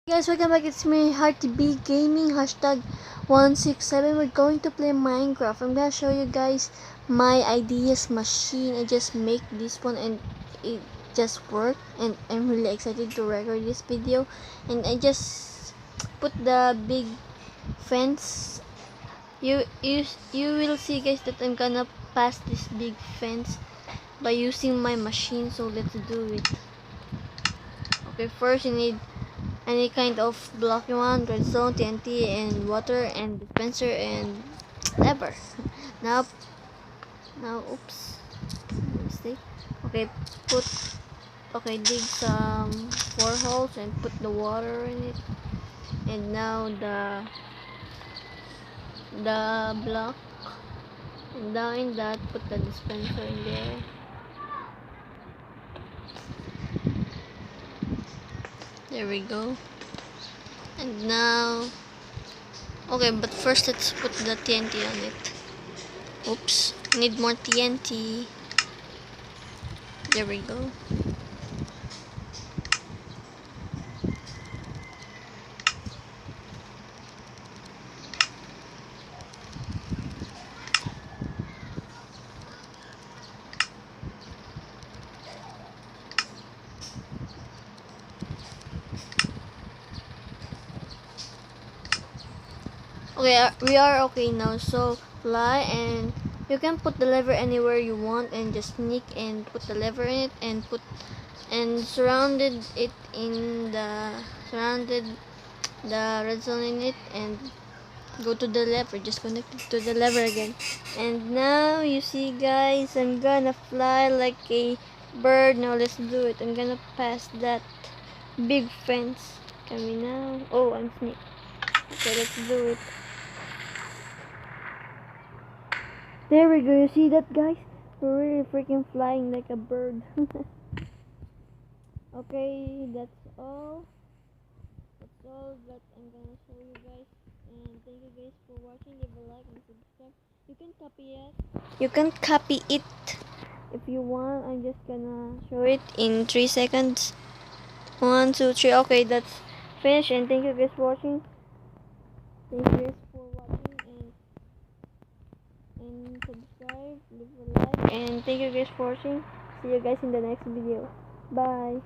Guys, welcome back. It's me, HeartyB Gaming, #167. We're going to play Minecraft. I'm gonna show you guys my ideas machine. I just make this one and it just worked, and I'm really excited to record this video. And I just put the big fence. You will see, guys, that I'm gonna pass this big fence by using my machine. So let's do it. Okay, first you need any kind of block you want: redstone, TNT, and water, and dispenser, and lever. now oops, mistake. Okay, dig some 4 holes and put the water in it. And now the block, and down in that put the dispenser in there. There we go. And now, okay, but first let's put the TNT on it. Oops, need more TNT. There we go. Okay, we are okay now. So fly, and you can put the lever anywhere you want, and just sneak and put the lever in it, and surrounded the red zone in it, and go to the lever. Just connect it to the lever again. And now you see, guys, I'm gonna fly like a bird. Now let's do it. I'm gonna pass that big fence. Can we now? Oh, I'm sneak. Okay, let's do it. There we go. You see that, guys? We're really freaking flying like a bird. Okay, that's all. That's all that I'm gonna show you guys. And thank you guys for watching. Leave a like and subscribe. You can copy it. You can copy it if you want. I'm just gonna show it in 3 seconds. 1, 2, 3. Okay, that's finished. And thank you guys for watching. Thank you guys for watching, and subscribe, leave a like, and thank you guys for watching. See you guys in the next video. Bye.